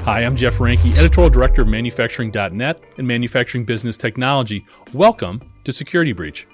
Hi, I'm Jeff Ranke, Editorial Director of Manufacturing.net and Manufacturing Business Technology. Welcome to Security Breach.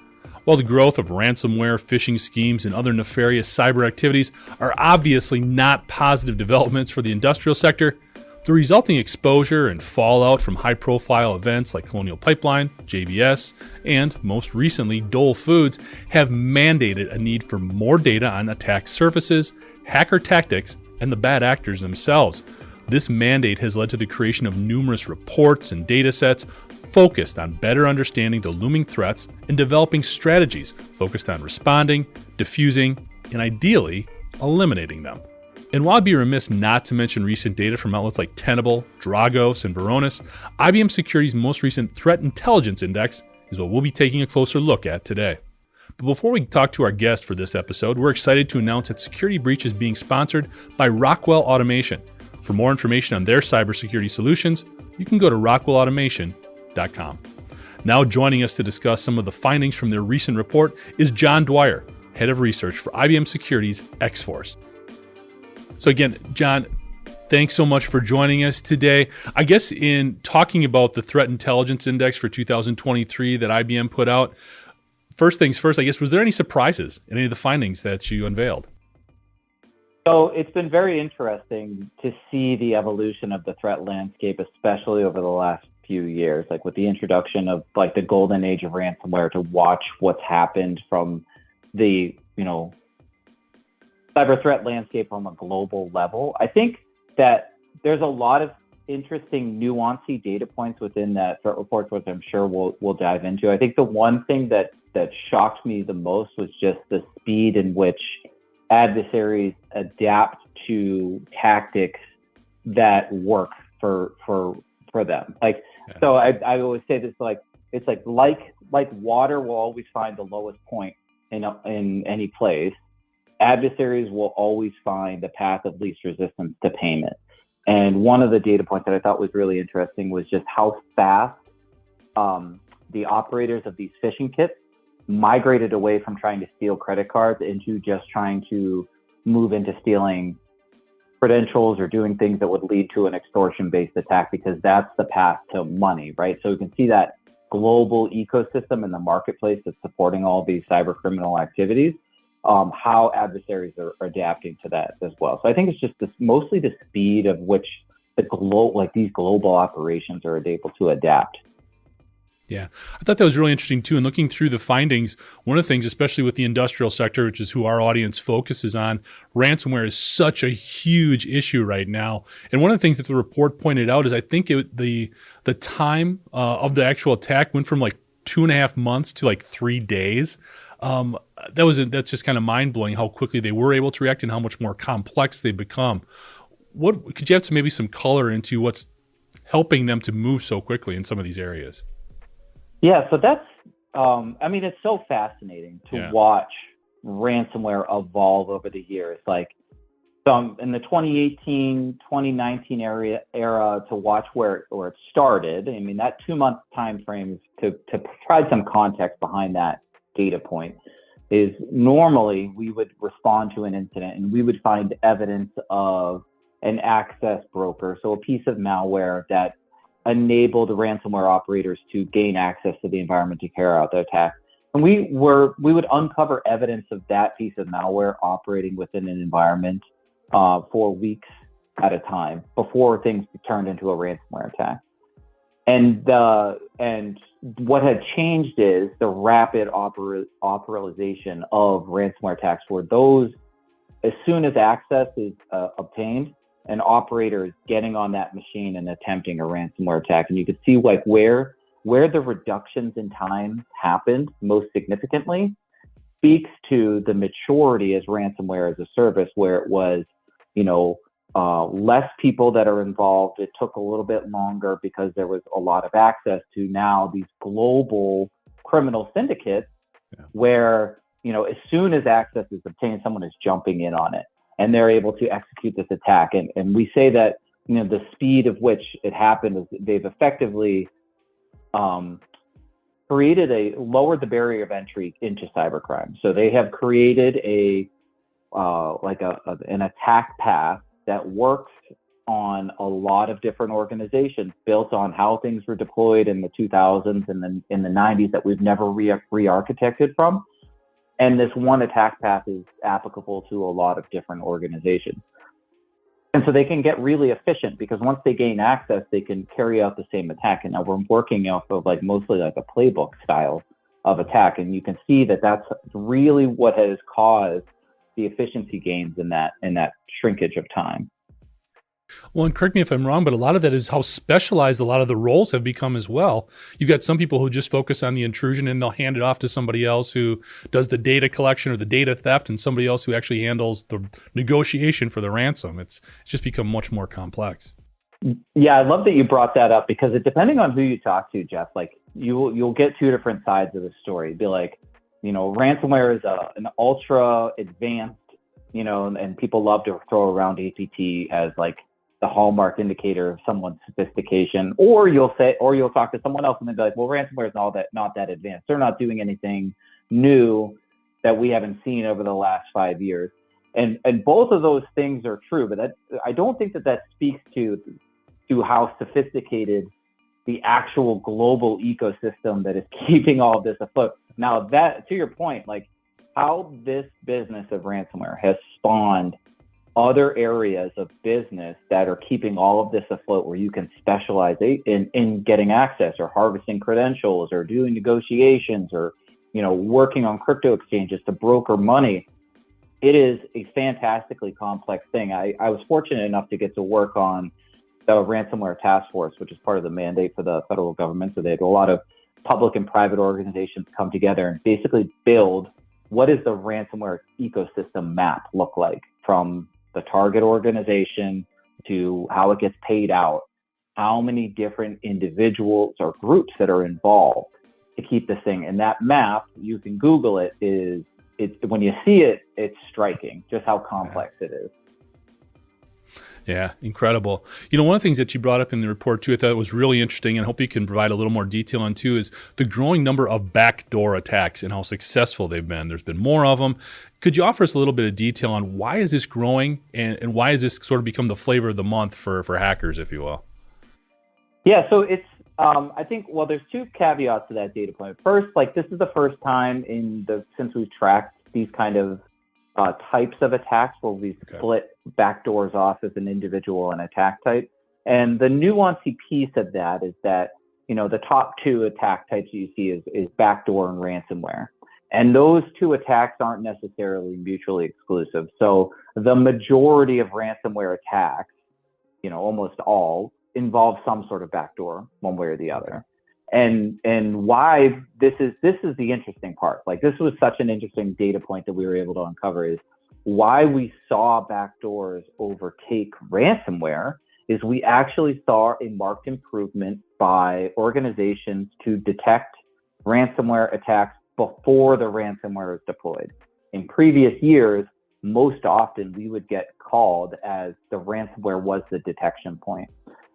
While the growth of ransomware, phishing schemes, and other nefarious cyber activities are obviously not positive developments for the industrial sector, the resulting exposure and fallout from high-profile events like Colonial Pipeline, JBS, and most recently Dole Foods have mandated a need for more data on attack surfaces, hacker tactics, and the bad actors themselves. This mandate has led to the creation of numerous reports and data sets focused on better understanding the looming threats and developing strategies focused on responding, diffusing, and ideally, eliminating them. And while I'd be remiss not to mention recent data from outlets like Tenable, Dragos, and Varonis, IBM Security's most recent Threat Intelligence Index is what we'll be taking a closer look at today. But before we talk to our guest for this episode, we're excited to announce that Security Breach is being sponsored by Rockwell Automation. For more information on their cybersecurity solutions, you can go to rockwellautomation.com. Now joining us to discuss some of the findings from their recent report is John Dwyer, Head of Research for IBM Security's X-Force. So again, John, thanks so much for joining us today. I guess in talking about the Threat Intelligence Index for 2023 that IBM put out, first things first, I guess, was there any surprises in any of the findings that you unveiled? So it's been very interesting to see the evolution of the threat landscape, especially over the last few years, like with the introduction of like the golden age of ransomware, to watch what's happened from the, cyber threat landscape on a global level. I think that there's a lot of interesting nuancy data points within that threat report, which I'm sure we'll dive into. I think the one thing that shocked me the most was just the speed in which adversaries adapt to tactics that work for them. So I always say this, it's like water will always find the lowest point in any place. Adversaries will always find the path of least resistance to payment. And one of the data points that I thought was really interesting was just how fast the operators of these phishing kits migrated away from trying to steal credit cards into just trying to move into stealing credentials or doing things that would lead to an extortion-based attack, because that's the path to money, right? So we can see that global ecosystem in the marketplace that's supporting all these cyber criminal activities, how adversaries are adapting to that as well. So I think it's just mostly the speed of which these global operations are able to adapt. Yeah, I thought that was really interesting too. And looking through the findings, one of the things, especially with the industrial sector, which is who our audience focuses on, ransomware is such a huge issue right now. And one of the things that the report pointed out is I think the time of the actual attack went from like 2.5 months to like 3 days. That's just kind of mind blowing how quickly they were able to react and how much more complex they've become. What could you have maybe some color into what's helping them to move so quickly in some of these areas? Yeah, so that's, it's so fascinating to watch ransomware evolve over the years. Like, in the 2018, 2019 era to watch where it started. That 2-month time frame, to provide some context behind that data point, is normally we would respond to an incident and we would find evidence of an access broker, so a piece of malware that enabled ransomware operators to gain access to the environment to carry out the attack. And we would uncover evidence of that piece of malware operating within an environment for weeks at a time before things turned into a ransomware attack. And what had changed is the rapid operationalization of ransomware attacks, where those, as soon as access is obtained, an operator is getting on that machine and attempting a ransomware attack. And you could see where the reductions in time happened most significantly speaks to the maturity as ransomware as a service, where it was, less people that are involved. It took a little bit longer because there was a lot of access to now these global criminal syndicates where, as soon as access is obtained, someone is jumping in on it and they're able to execute this attack. And we say that, the speed of which it happened is they've effectively lowered the barrier of entry into cybercrime. So they have created an attack path that works on a lot of different organizations, built on how things were deployed in the 2000s and then in the 90s that we've never re-architected from. And this one attack path is applicable to a lot of different organizations. And so they can get really efficient because once they gain access, they can carry out the same attack. And now we're working off of like mostly like a playbook style of attack. And you can see that that's really what has caused the efficiency gains in that shrinkage of time. Well, and correct me if I'm wrong, but a lot of that is how specialized a lot of the roles have become as well. You've got some people who just focus on the intrusion and they'll hand it off to somebody else who does the data collection or the data theft, and somebody else who actually handles the negotiation for the ransom. It's just become much more complex. Yeah, I love that you brought that up because depending on who you talk to, Jeff, like you'll get two different sides of the story. It'd be like, ransomware is an ultra advanced, and people love to throw around APT as like the hallmark indicator of someone's sophistication, or you'll talk to someone else and they'll be like, well, ransomware is not that advanced. They're not doing anything new that we haven't seen over the last 5 years. And both of those things are true, but I don't think that speaks to how sophisticated the actual global ecosystem that is keeping all of this afloat. Now that, to your point, like how this business of ransomware has spawned other areas of business that are keeping all of this afloat, where you can specialize in getting access or harvesting credentials or doing negotiations or, working on crypto exchanges to broker money. It is a fantastically complex thing. I was fortunate enough to get to work on the ransomware task force, which is part of the mandate for the federal government. So they had a lot of public and private organizations come together and basically build what does the ransomware ecosystem map look like, from the target organization to how it gets paid out, how many different individuals or groups that are involved to keep this thing. And that map, you can Google it, when you see it, it's striking just how complex it is. Yeah, incredible. One of the things that you brought up in the report too, I thought was really interesting, and I hope you can provide a little more detail on too, is the growing number of backdoor attacks and how successful they've been. There's been more of them. Could you offer us a little bit of detail on why is this growing and why has this sort of become the flavor of the month for hackers, if you will? Yeah, so it's, I think, well, there's two caveats to that data point. First, like this is the first time since we've tracked these kind of types of attacks where we split backdoors off as an individual and attack type. And the nuancey piece of that is that, the top two attack types you see is backdoor and ransomware. And those two attacks aren't necessarily mutually exclusive. So the majority of ransomware attacks, almost all, involve some sort of backdoor one way or the other. And why this is the interesting part. Like this was such an interesting data point that we were able to uncover, is why we saw backdoors overtake ransomware is we actually saw a marked improvement by organizations to detect ransomware attacks before the ransomware is deployed. In previous years, most often we would get called as the ransomware was the detection point.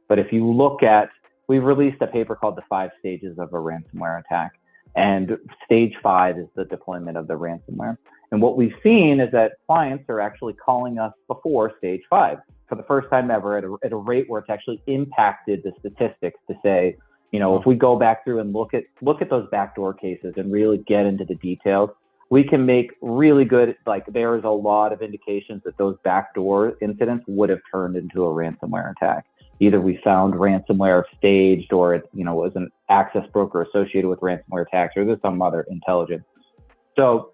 But if you look at, we've released a paper called The 5 Stages of a Ransomware Attack. And stage 5 is the deployment of the ransomware. And what we've seen is that clients are actually calling us before stage 5 for the first time ever at a rate where it's actually impacted the statistics to say, if we go back through and look at those backdoor cases and really get into the details, we can make really good, like there's a lot of indications that those backdoor incidents would have turned into a ransomware attack. Either we found ransomware staged, or it, was an access broker associated with ransomware attacks, or there's some other intelligence. So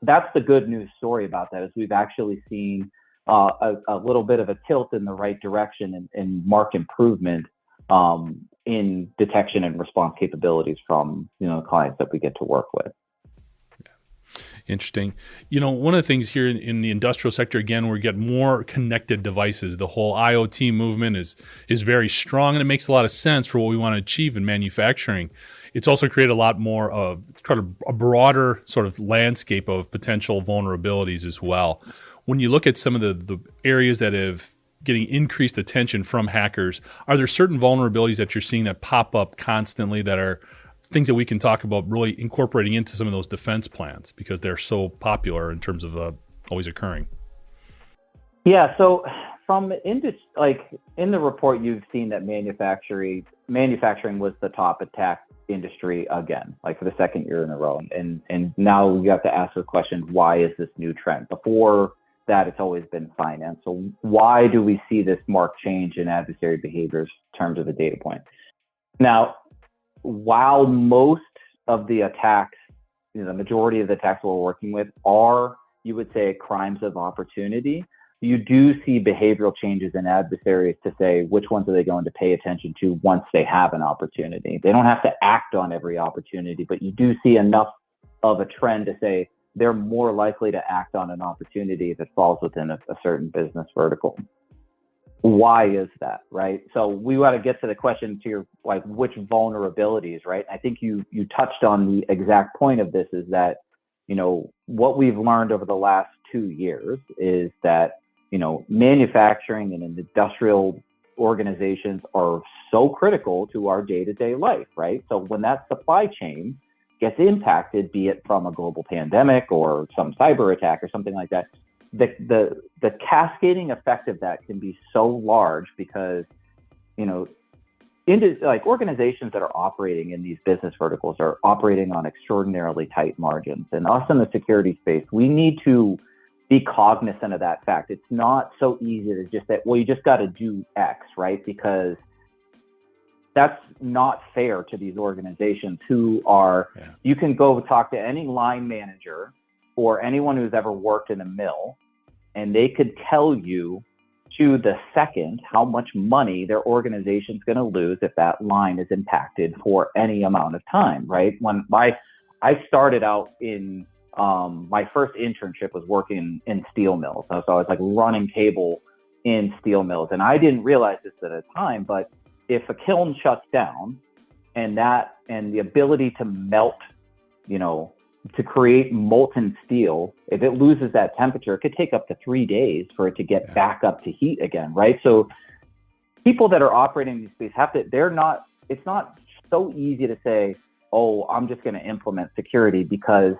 that's the good news story about that, is we've actually seen a little bit of a tilt in the right direction and marked improvement in detection and response capabilities from the clients that we get to work with. Interesting. One of the things here in the industrial sector, again, we get more connected devices. The whole IoT movement is very strong, and it makes a lot of sense for what we want to achieve in manufacturing. It's also created a lot more of kind of a broader sort of landscape of potential vulnerabilities as well. When you look at some of the areas that have getting increased attention from hackers, are there certain vulnerabilities that you're seeing that pop up constantly that are things that we can talk about really incorporating into some of those defense plans because they're so popular in terms of always occurring? Yeah, so from like in the report, you've seen that manufacturing was the top attack industry again, like for the second year in a row. And now you have to ask the question, why is this new trend? Before that, it's always been finance. So why do we see this marked change in adversary behaviors in terms of the data point? Now, while most of the attacks, the majority of the attacks we're working with are, you would say, crimes of opportunity, you do see behavioral changes in adversaries to say which ones are they going to pay attention to once they have an opportunity. They don't have to act on every opportunity, but you do see enough of a trend to say they're more likely to act on an opportunity if it falls within a certain business vertical. Why is that, right? So we want to get to the question to your, like, which vulnerabilities, right? I think you touched on the exact point of this, is that, what we've learned over the last 2 years is that, manufacturing and industrial organizations are so critical to our day-to-day life, right? So when that supply chain gets impacted, be it from a global pandemic or some cyber attack or something like that, the cascading effect of that can be so large because, like organizations that are operating in these business verticals are operating on extraordinarily tight margins. And us in the security space, we need to be cognizant of that fact. It's not so easy to just say, well, you just got to do X, right? Because that's not fair to these organizations who are, you can go talk to any line manager or anyone who's ever worked in a mill, and they could tell you to the second how much money their organization's going to lose if that line is impacted for any amount of time, right? When I started out in my first internship was working in steel mills. So I was like running cable in steel mills, and I didn't realize this at the time, but if a kiln shuts down and the ability to melt, to create molten steel, if it loses that temperature, it could take up to 3 days for it to get back up to heat again, right? So people that are operating in these spaces it's not so easy to say, oh, I'm just going to implement security, because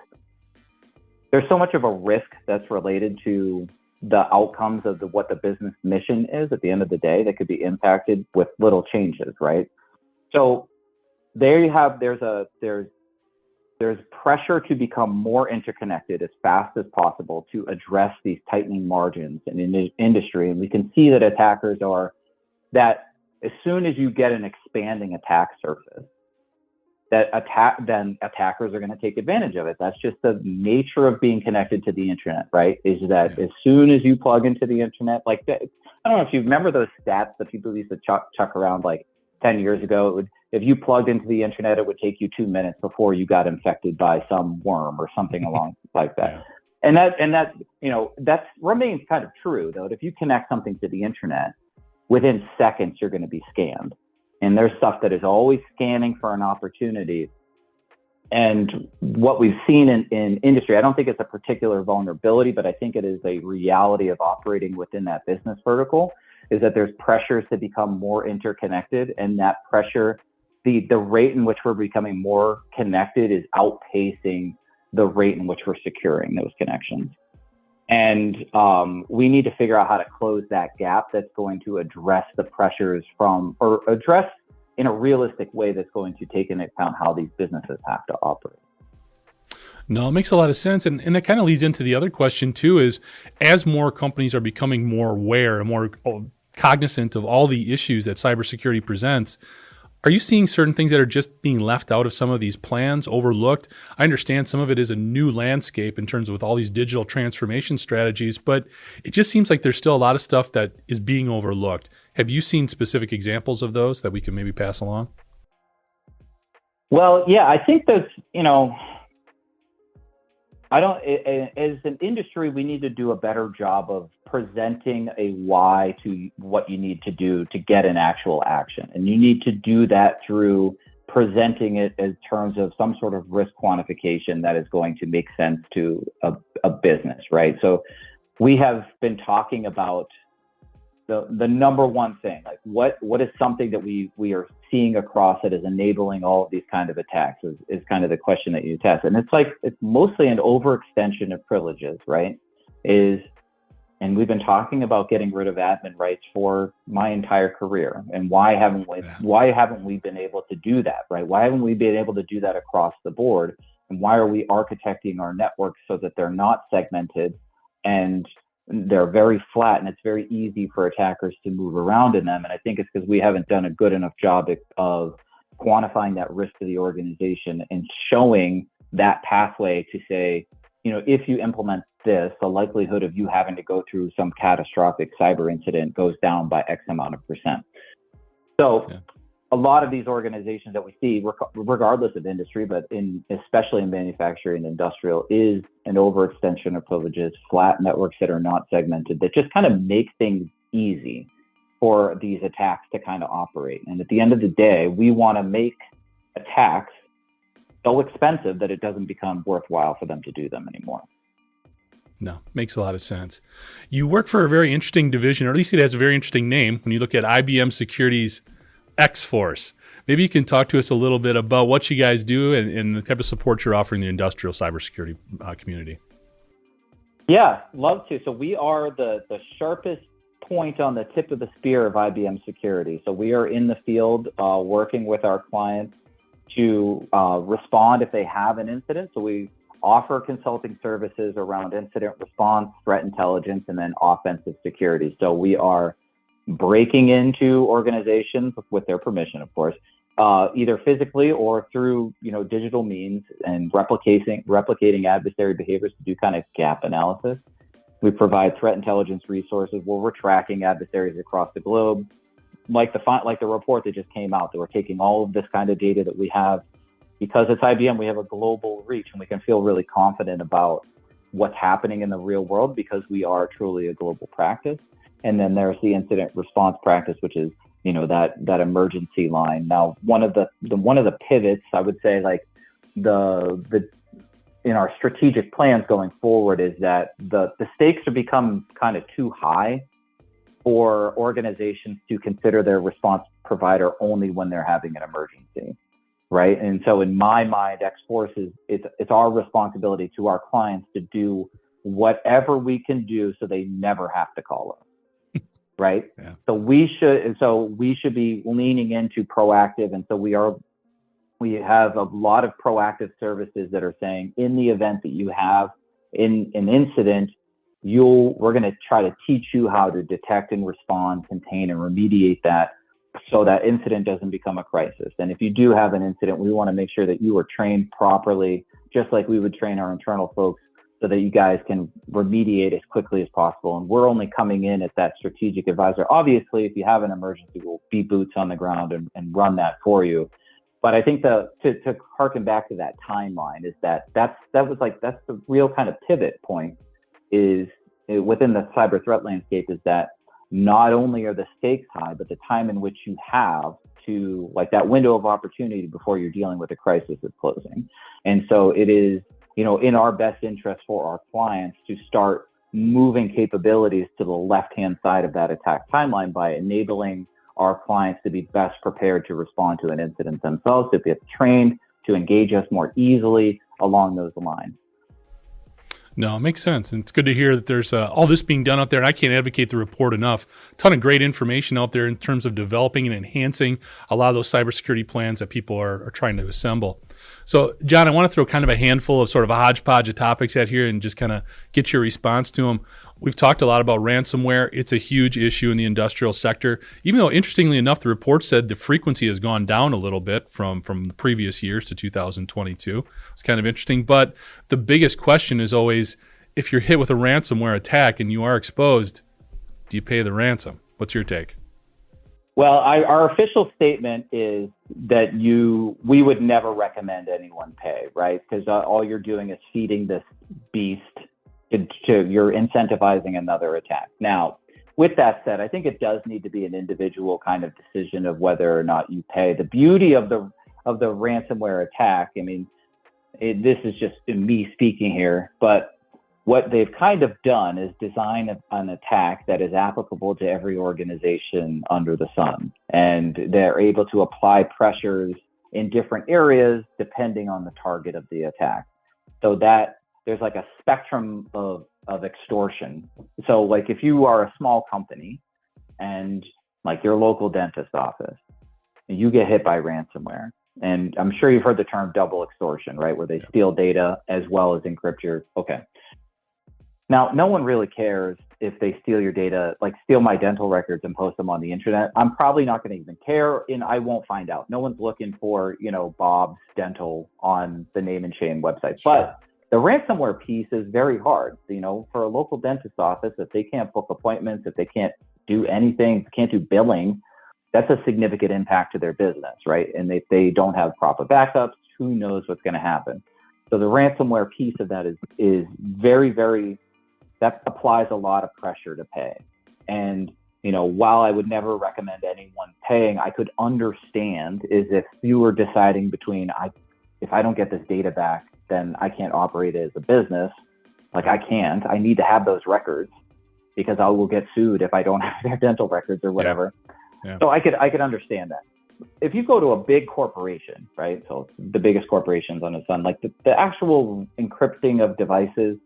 there's so much of a risk that's related to the outcomes of what the business mission is at the end of the day that could be impacted with little changes, right? So there you have, there's pressure to become more interconnected as fast as possible to address these tightening margins in the industry. And we can see that attackers that as soon as you get an expanding attack surface, then attackers are going to take advantage of it. That's just the nature of being connected to the internet, right? Is that as soon as you plug into the internet, like I don't know if you remember those stats that people used to chuck around like 10 years ago. If you plugged into the internet, it would take you 2 minutes before you got infected by some worm or something along like that. And that remains kind of true, though. If you connect something to the internet, within seconds, you're going to be scanned. And there's stuff that is always scanning for an opportunity. And what we've seen in industry, I don't think it's a particular vulnerability, but I think it is a reality of operating within that business vertical, is that there's pressures to become more interconnected, and that pressure, the rate in which we're becoming more connected is outpacing the rate in which we're securing those connections. And we need to figure out how to close that gap that's going to address the pressures or address in a realistic way that's going to take into account how these businesses have to operate. No, it makes a lot of sense. And that kind of leads into the other question too, is as more companies are becoming more aware and more cognizant of all the issues that cybersecurity presents, are you seeing certain things that are just being left out of some of these plans, overlooked? I understand some of it is a new landscape in terms of with all these digital transformation strategies, but it just seems like there's still a lot of stuff that is being overlooked. Have you seen specific examples of those that we can maybe pass along? Well, yeah, I think there's, as an industry, we need to do a better job of presenting a why to what you need to do to get an actual action. And you need to do that through presenting it in terms of some sort of risk quantification that is going to make sense to a business, right? So we have been talking about the number one thing, like what is something that we are seeing across that is enabling all of these kind of attacks is kind of the question that you test. And it's mostly an overextension of privileges, right? And we've been talking about getting rid of admin rights for my entire career. And why haven't we been able to do that, right? Why haven't we been able to do that across the board? And why are we architecting our networks so that they're not segmented and they're very flat, and it's very easy for attackers to move around in them? And I think it's because we haven't done a good enough job of quantifying that risk to the organization and showing that pathway to say, if you implement this, the likelihood of you having to go through some catastrophic cyber incident goes down by X amount of percent. So a lot of these organizations that we see, regardless of industry, but especially in manufacturing and industrial, is an overextension of privileges, flat networks that are not segmented, that just kind of make things easy for these attacks to kind of operate. And at the end of the day, we want to make attacks so expensive that it doesn't become worthwhile for them to do them anymore. No, makes a lot of sense. You work for a very interesting division, or at least it has a very interesting name when you look at IBM Security's X-Force. Maybe you can talk to us a little bit about what you guys do and the type of support you're offering the industrial cybersecurity community. Yeah, love to. So we are the sharpest point on the tip of the spear of IBM Security. So we are in the field working with our clients to respond if they have an incident. So we offer consulting services around incident response, threat intelligence, and then offensive security. So we are breaking into organizations with their permission, of course, either physically or through digital means, and replicating adversary behaviors to do kind of gap analysis. We provide threat intelligence resources where we're tracking adversaries across the globe. Like the report that just came out, that we're taking all of this kind of data that we have. Because it's IBM, we have a global reach, and we can feel really confident about what's happening in the real world because we are truly a global practice. And then there's the incident response practice, which is that emergency line. Now, one of the pivots, I would say, like the in our strategic plans going forward, is that the stakes have become kind of too high for organizations to consider their response provider only when they're having an emergency, right? And so in my mind, X-Force it's our responsibility to our clients to do whatever we can do so they never have to call us, right? Yeah. So we should be leaning into proactive, and so we have a lot of proactive services that are saying, in the event that you have an incident, we're going to try to teach you how to detect and respond, contain, and remediate that so that incident doesn't become a crisis. And if you do have an incident, we want to make sure that you are trained properly, just like we would train our internal folks, so that you guys can remediate as quickly as possible. And we're only coming in as that strategic advisor. Obviously, if you have an emergency, we'll be boots on the ground and run that for you. But I think to harken back to that timeline, is that's the real kind of pivot point is within the cyber threat landscape, is that not only are the stakes high, but the time in which you have to, like, that window of opportunity before you're dealing with a crisis is closing. And so it is, in our best interest for our clients to start moving capabilities to the left-hand side of that attack timeline by enabling our clients to be best prepared to respond to an incident themselves, to get trained, to engage us more easily along those lines. No, it makes sense. And it's good to hear that there's all this being done out there. And I can't advocate the report enough. A ton of great information out there in terms of developing and enhancing a lot of those cybersecurity plans that people are trying to assemble. So, John, I want to throw kind of a handful of sort of a hodgepodge of topics at here and just kind of get your response to them. We've talked a lot about ransomware. It's a huge issue in the industrial sector, even though, interestingly enough, the report said the frequency has gone down a little bit from the previous years to 2022. It's kind of interesting. But the biggest question is always, if you're hit with a ransomware attack and you are exposed, do you pay the ransom? What's your take? Well, our official statement is that we would never recommend anyone pay, right? Because all you're doing is feeding this beast you're incentivizing another attack. Now, with that said, I think it does need to be an individual kind of decision of whether or not you pay. The beauty of the ransomware attack, I mean, this is just me speaking here, but what they've kind of done is design an attack that is applicable to every organization under the sun. And they're able to apply pressures in different areas depending on the target of the attack. So that there's like a spectrum of of extortion. So like if you are a small company and like your local dentist office, and you get hit by ransomware, and I'm sure you've heard the term double extortion, right? Where they steal data as well as encrypt your, okay. Now, no one really cares if they steal your data, like steal my dental records and post them on the internet. I'm probably not going to even care, and I won't find out. No one's looking for, Bob's Dental on the name and shame website. Sure. But the ransomware piece is very hard. For a local dentist office, if they can't book appointments, if they can't do anything, can't do billing, that's a significant impact to their business, right? And if they don't have proper backups, who knows what's going to happen? So the ransomware piece of that is very, very, that applies a lot of pressure to pay. And, while I would never recommend anyone paying, I could understand is if you were deciding between, if I don't get this data back, then I can't operate as a business. Like I need to have those records because I will get sued if I don't have their dental records or whatever. Yeah. So I could understand that. If you go to a big corporation, right? So the biggest corporations on the sun, like the actual encrypting of devices,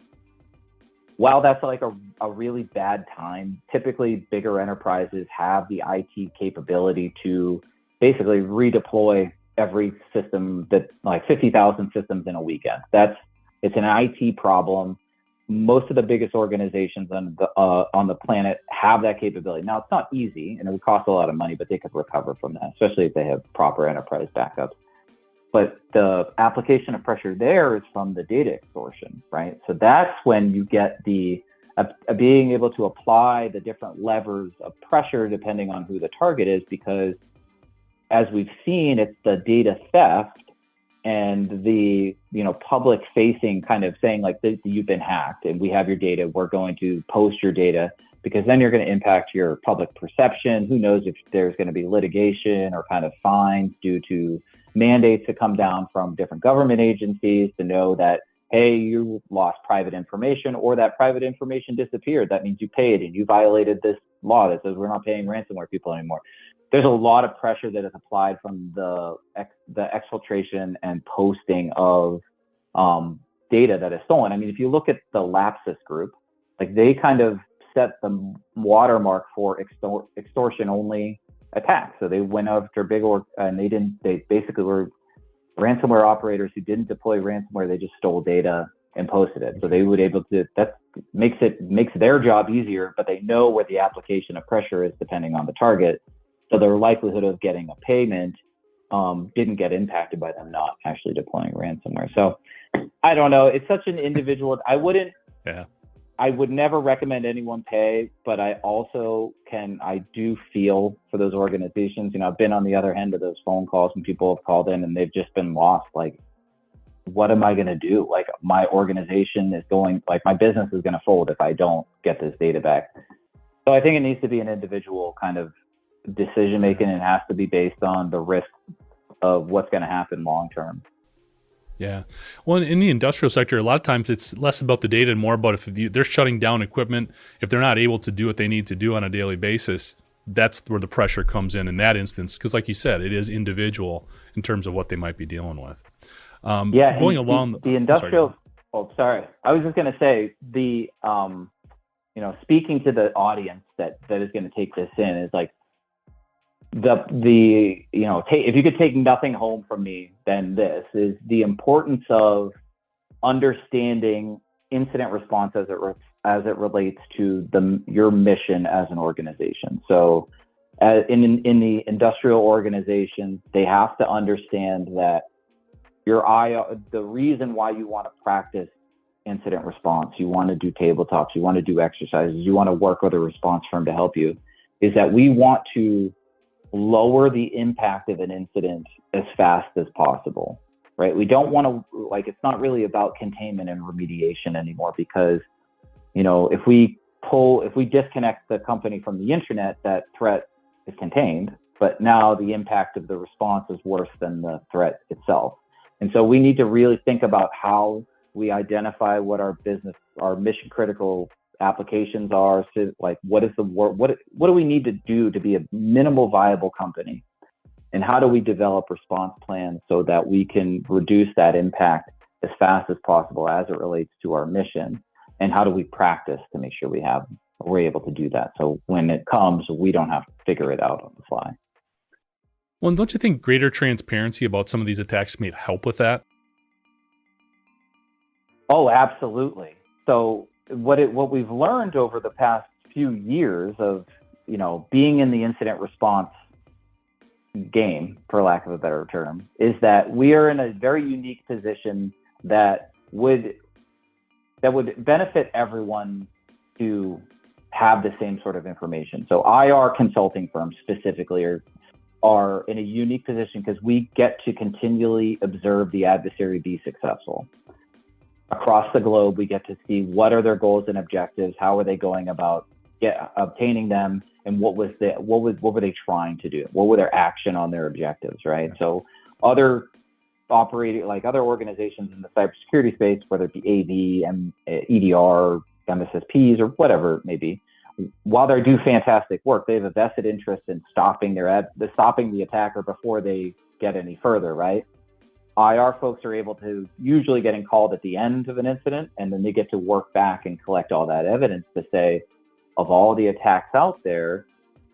while that's like a really bad time, typically bigger enterprises have the IT capability to basically redeploy every system that like 50,000 systems in a weekend. It's an IT problem. Most of the biggest organizations on the planet have that capability. Now, it's not easy, and it would cost a lot of money, but they could recover from that, especially if they have proper enterprise backups. But the application of pressure there is from the data extortion, right? So that's when you get the being able to apply the different levers of pressure depending on who the target is, because as we've seen, it's the data theft and the public facing kind of saying like you've been hacked and we have your data, we're going to post your data, because then you're going to impact your public perception. Who knows if there's going to be litigation or kind of fines due to mandates to come down from different government agencies to know that, hey, you lost private information, or that private information disappeared. That means you paid and you violated this law that says we're not paying ransomware people anymore. There's a lot of pressure that is applied from the exfiltration and posting of data that is stolen. I mean, if you look at the Lapsus group, like they kind of set the watermark for extortion-only attacks. So they went after and they basically were ransomware operators who didn't deploy ransomware. They just stole data and posted it. So they would able to, that makes their job easier, but they know where the application of pressure is depending on the target. So their likelihood of getting a payment didn't get impacted by them not actually deploying ransomware. So I don't know. It's such an individual. I would never recommend anyone pay, but I do feel for those organizations. I've been on the other end of those phone calls when people have called in and they've just been lost. Like, what am I going to do? Like, my organization is my business is going to fold if I don't get this data back. So I think it needs to be an individual kind of decision making, and it has to be based on the risk of what's going to happen long term. Yeah. Well, in the industrial sector, a lot of times it's less about the data and more about if they're shutting down equipment, if they're not able to do what they need to do on a daily basis, that's where the pressure comes in that instance. Because like you said, it is individual in terms of what they might be dealing with. Going along the industrial. Sorry. I was just going to say speaking to the audience that is going to take this in is like, if you could take nothing home from me, then this is the importance of understanding incident response as it relates to your mission as an organization. So in the industrial organization, they have to understand that the reason why you want to practice incident response, you want to do tabletops, you want to do exercises, you want to work with a response firm to help you, is that we want to lower the impact of an incident as fast as possible, right? We don't want to, it's not really about containment and remediation anymore, because, if we disconnect the company from the internet, that threat is contained, but now the impact of the response is worse than the threat itself. And so we need to really think about how we identify what our mission critical applications are. So what do we need to do to be a minimal viable company, and how do we develop response plans so that we can reduce that impact as fast as possible as it relates to our mission? and how do we practice to make sure we're able to do that. So when it comes, we don't have to figure it out on the fly. Well, and don't you think greater transparency about some of these attacks may help with that? Oh, absolutely. So what we've learned over the past few years of, being in the incident response game, for lack of a better term, is that we are in a very unique position that would benefit everyone to have the same sort of information. So IR consulting firms specifically are in a unique position because we get to continually observe the adversary be successful. Across the globe, we get to see what are their goals and objectives, how are they going about obtaining them, and what were they trying to do? What were their action on their objectives, right? So other organizations in the cybersecurity space, whether it be AV, EDR, MSSPs, or whatever it may be, while they do fantastic work, they have a vested interest in stopping the attacker before they get any further, right? IR folks are able to usually getting called at the end of an incident, and then they get to work back and collect all that evidence to say, of all the attacks out there,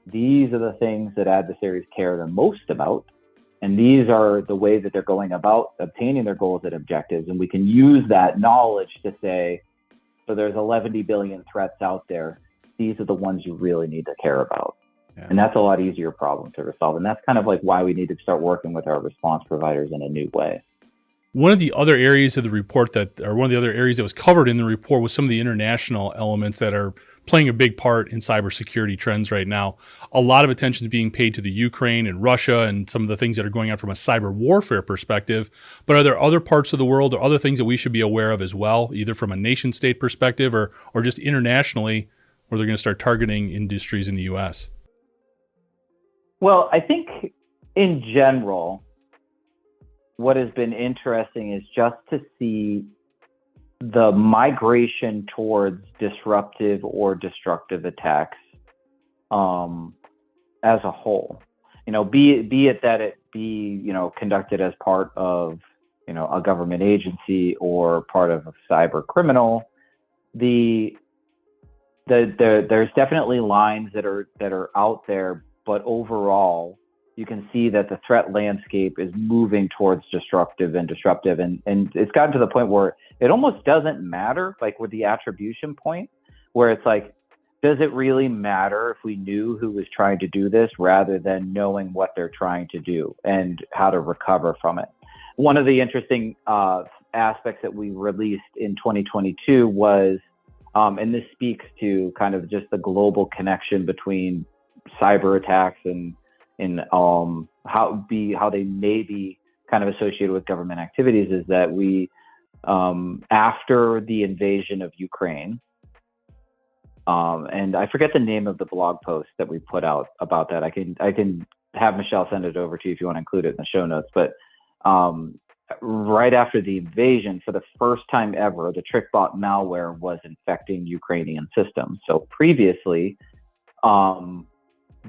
these are the things that adversaries care the most about, and these are the ways that they're going about obtaining their goals and objectives. And we can use that knowledge to say, so there's 11 billion threats out there. These are the ones you really need to care about. Yeah. And that's a lot easier problem to resolve. And that's kind of like why we need to start working with our response providers in a new way. One of the other areas of the report one of the other areas that was covered in the report was some of the international elements that are playing a big part in cybersecurity trends right now. A lot of attention is being paid to the Ukraine and Russia and some of the things that are going on from a cyber warfare perspective. But are there other parts of the world or other things that we should be aware of as well, either from a nation state perspective or just internationally, where they're going to start targeting industries in the U.S.? Well, I think in general, what has been interesting is just to see the migration towards disruptive or destructive attacks as a whole. Be it that it be conducted as part of a government agency or part of a cyber criminal. There's definitely lines that are out there, but overall, you can see that the threat landscape is moving towards destructive, and it's gotten to the point where it almost doesn't matter, like with the attribution point, where it's like, does it really matter if we knew who was trying to do this rather than knowing what they're trying to do and how to recover from it? One of the interesting aspects that we released in 2022 was, and this speaks to kind of just the global connection between cyber attacks and how they may be kind of associated with government activities, is that we, after the invasion of Ukraine, and I forget the name of the blog post that we put out about that. I can have Michelle send it over to you if you want to include it in the show notes. But right after the invasion, for the first time ever, the TrickBot malware was infecting Ukrainian systems. So previously,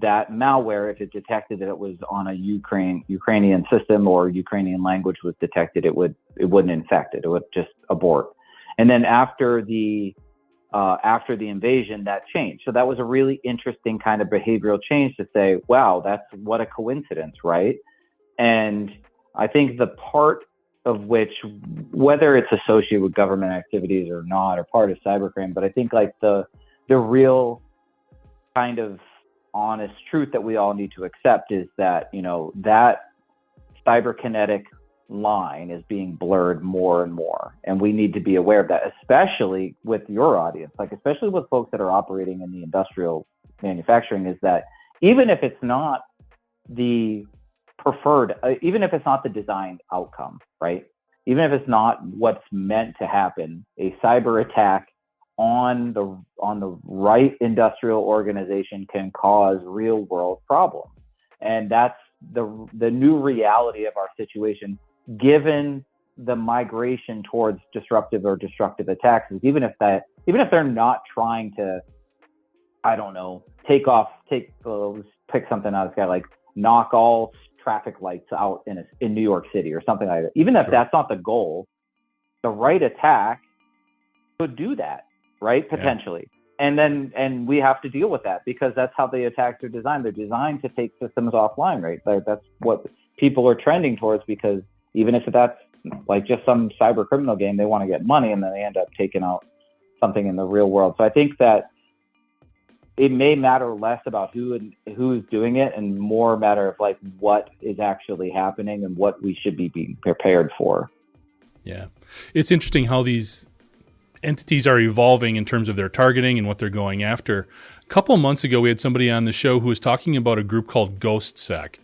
that malware, if it detected that it was on a Ukrainian system or Ukrainian language was detected, it wouldn't infect it. It would just abort. And then after the invasion, that changed. So that was a really interesting kind of behavioral change to say, wow, what a coincidence, right? And I think the part of which, whether it's associated with government activities or not, or part of cybercrime, but I think like the real kind of honest truth that we all need to accept is that, that cyberkinetic line is being blurred more and more. And we need to be aware of that, especially with your audience, especially with folks that are operating in the industrial manufacturing, is that even if it's not the preferred, even if it's not the designed outcome, right? Even if it's not what's meant to happen, a cyber attack on the right industrial organization can cause real world problems. And that's the new reality of our situation, given the migration towards disruptive or destructive attacks. Is even if they're not trying to, I don't know, pick something out of the sky, like knock all traffic lights out in New York City or something like that. Even if that's not the goal, the right attack could do that. right? Potentially. And we have to deal with that because that's how the attacks are designed. They're designed to take systems offline, right? That's what people are trending towards, because even if that's like just some cyber criminal game, they want to get money and then they end up taking out something in the real world. So I think that it may matter less about who's doing it and more matter of like what is actually happening and what we should be being prepared for. Yeah. It's interesting how these entities are evolving in terms of their targeting and what they're going after. A couple of months ago, we had somebody on the show who was talking about a group called GhostSec.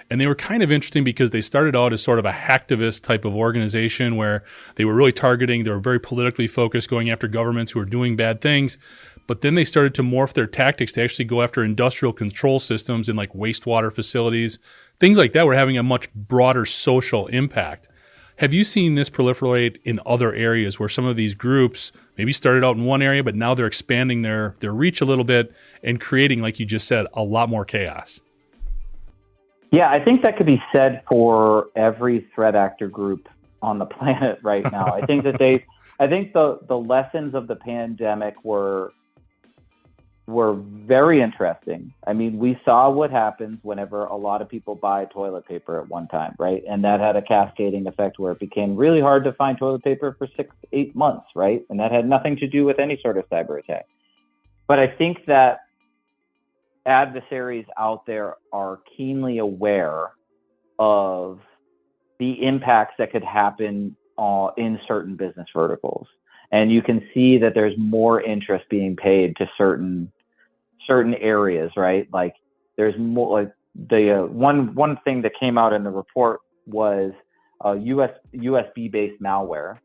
And they were kind of interesting because they started out as sort of a hacktivist type of organization where they were really targeting, they were very politically focused, going after governments who were doing bad things. But then they started to morph their tactics to actually go after industrial control systems in like wastewater facilities. Things like that were having a much broader social impact. Have you seen this proliferate in other areas where some of these groups maybe started out in one area, but now they're expanding their reach a little bit and creating, like you just said, a lot more chaos? Yeah, I think that could be said for every threat actor group on the planet right now. I think the lessons of the pandemic were very interesting. I mean, we saw what happens whenever a lot of people buy toilet paper at one time, right? And that had a cascading effect where it became really hard to find toilet paper for 6-8 months, right? And that had nothing to do with any sort of cyber attack. But I think that adversaries out there are keenly aware of the impacts that could happen in certain business verticals. And you can see that there's more interest being paid to certain areas, right? Like there's more, like the one thing that came out in the report was USB based malware.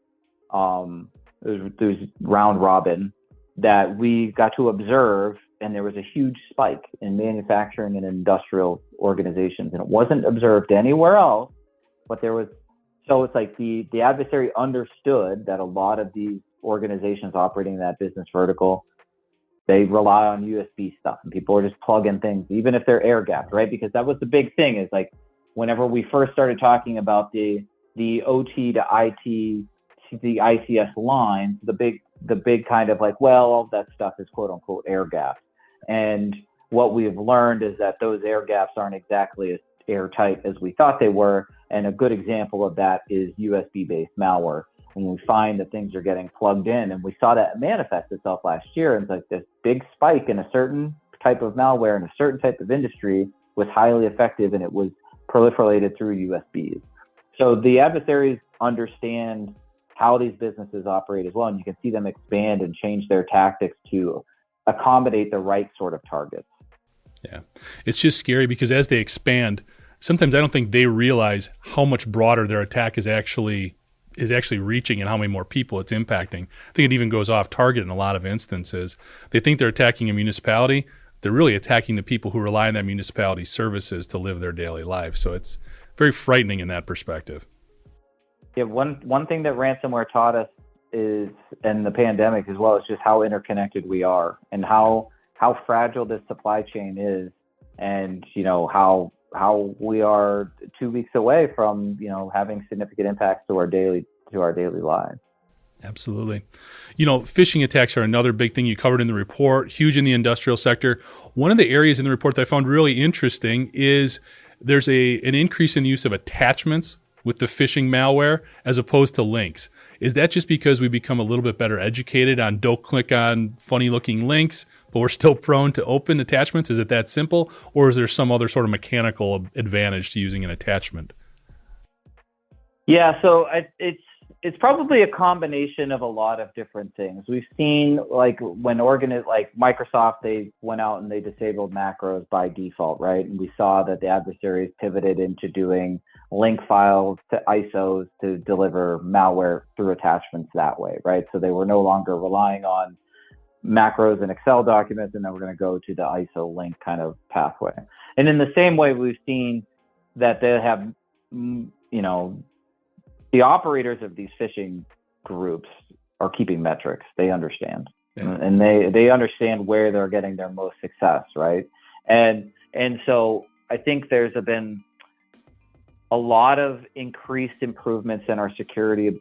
There's round robin that we got to observe, and there was a huge spike in manufacturing and industrial organizations, and it wasn't observed anywhere else, but there was. So it's like the adversary understood that a lot of these organizations operating in that business vertical, they rely on USB stuff, and people are just plugging things, even if they're air gapped, right? Because that was the big thing, is like whenever we first started talking about the OT to IT to the ICS line, the big kind of like, well, all that stuff is quote unquote air gapped. And what we've learned is that those air gaps aren't exactly as airtight as we thought they were. And a good example of that is USB-based malware. When we find that things are getting plugged in, and we saw that manifest itself last year, and it's like this big spike in a certain type of malware in a certain type of industry was highly effective, and it was proliferated through USBs. So the adversaries understand how these businesses operate as well, and you can see them expand and change their tactics to accommodate the right sort of targets. Yeah, it's just scary because as they expand, sometimes I don't think they realize how much broader their attack is actually reaching and how many more people it's impacting. I think it even goes off target in a lot of instances. They think they're attacking a municipality. They're really attacking the people who rely on that municipality's services to live their daily life. So it's very frightening in that perspective. Yeah, one thing that ransomware taught us is, and the pandemic as well, is just how interconnected we are and how fragile this supply chain is, and how we are 2 weeks away from having significant impacts to our daily lives. Absolutely. Phishing attacks are another big thing you covered in the report, huge in the industrial sector. One of the areas in the report that I found really interesting is there's an increase in the use of attachments with the phishing malware as opposed to links. Is that just because we become a little bit better educated on don't click on funny looking links, but we're still prone to open attachments? Is it that simple? Or is there some other sort of mechanical advantage to using an attachment? Yeah, so it's probably a combination of a lot of different things. We've seen like when like Microsoft, they went out and they disabled macros by default, right? And we saw that the adversaries pivoted into doing link files to ISOs to deliver malware through attachments that way, right? So they were no longer relying on macros and Excel documents, and then we're going to go to the ISO link kind of pathway. And in the same way, we've seen that they have, the operators of these phishing groups are keeping metrics. They understand, and they understand where they're getting their most success, right? And so I think there's been a lot of increased improvements in our security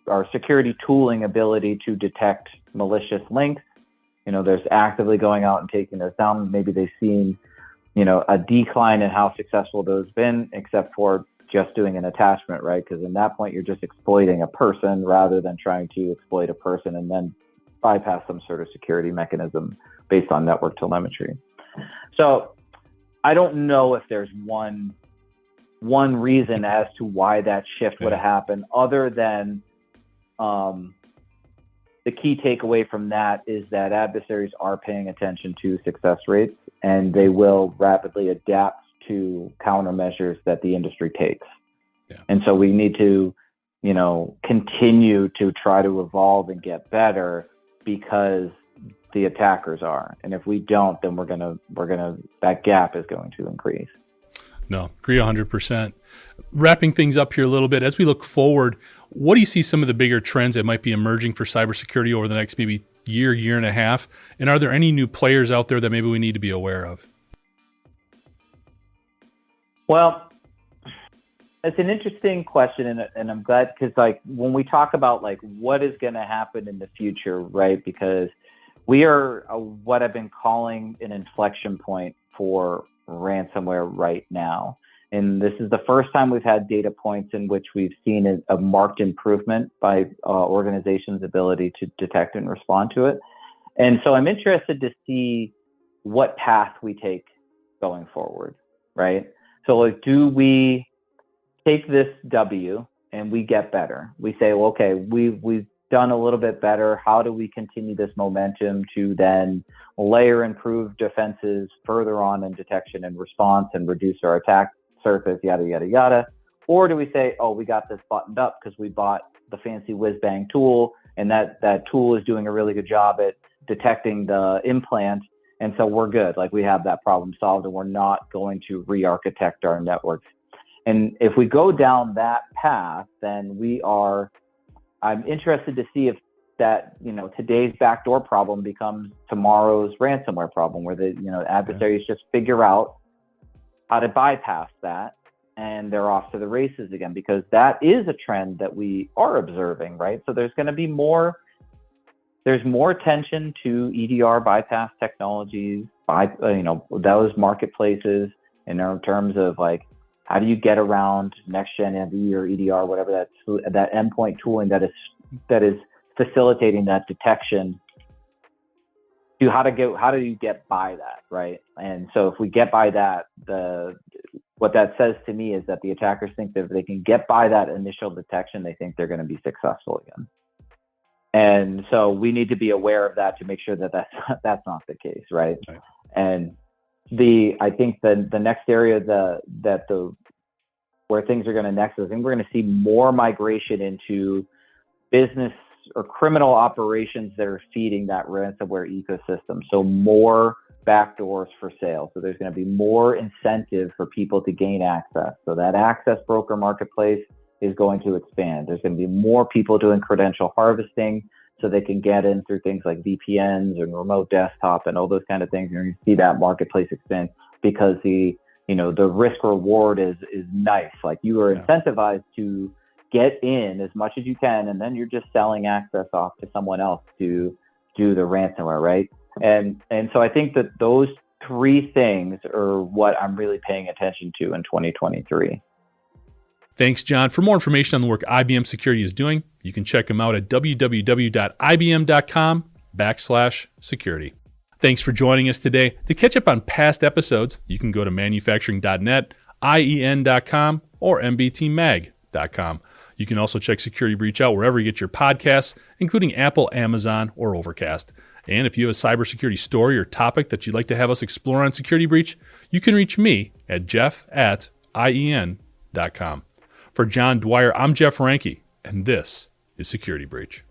tooling ability to detect malicious links there's actively going out and taking those down. Maybe they've seen, a decline in how successful those been, except for just doing an attachment, right? Because in that point, you're just exploiting a person rather than trying to exploit a person and then bypass some sort of security mechanism based on network telemetry. So I don't know if there's one reason as to why that shift would have happened, other than the key takeaway from that is that adversaries are paying attention to success rates, and they will rapidly adapt to countermeasures that the industry takes. Yeah. And so we need to, continue to try to evolve and get better, because the attackers are. And if we don't, then that gap is going to increase. No, agree 100%. Wrapping things up here a little bit, as we look forward, what do you see some of the bigger trends that might be emerging for cybersecurity over the next maybe year and a half? And are there any new players out there that maybe we need to be aware of? Well, it's an interesting question, and I'm glad, because when we talk about what is going to happen in the future, right? Because we are what I've been calling an inflection point for ransomware right now. And this is the first time we've had data points in which we've seen a marked improvement by organizations' ability to detect and respond to it. And so I'm interested to see what path we take going forward, right? So do we take this W and we get better? We say, well, okay, we've done a little bit better. How do we continue this momentum to then layer improved defenses further on in detection and response and reduce our attack surface, yada, yada, yada? Or do we say, oh, we got this buttoned up because we bought the fancy whiz-bang tool, and that tool is doing a really good job at detecting the implant, and so we're good. We have that problem solved, and we're not going to re-architect our networks. And if we go down that path, then I'm interested to see if that, today's backdoor problem becomes tomorrow's ransomware problem, where the, adversaries just figure out how to bypass that, and they're off to the races again, because that is a trend that we are observing, right? So there's going to be there's more attention to EDR bypass technologies by, those marketplaces, in terms of how do you get around next-gen MV or EDR, whatever that endpoint tooling that is facilitating that detection, to how do you get by that, right? And so if we get by that, what that says to me is that the attackers think that if they can get by that initial detection, they think they're going to be successful again. And so we need to be aware of that to make sure that that's not the case, right? And I think the next area where things are going to next is, I think we're going to see more migration into business or criminal operations that are feeding that ransomware ecosystem. So more backdoors for sale. So there's going to be more incentive for people to gain access. So that access broker marketplace is going to expand. There's going to be more people doing credential harvesting, so they can get in through things like VPNs and remote desktop and all those kind of things. You're going to see that marketplace expand, because the risk reward is nice. You are incentivized to get in as much as you can, and then you're just selling access off to someone else to do the ransomware, right? And so I think that those three things are what I'm really paying attention to in 2023. Thanks, John. For more information on the work IBM Security is doing, you can check them out at www.ibm.com/security. Thanks for joining us today. To catch up on past episodes, you can go to manufacturing.net, IEN.com, or mbtmag.com. You can also check Security Breach out wherever you get your podcasts, including Apple, Amazon, or Overcast. And if you have a cybersecurity story or topic that you'd like to have us explore on Security Breach, you can reach me at jeff@ien.com. For John Dwyer, I'm Jeff Ranke, and this is Security Breach.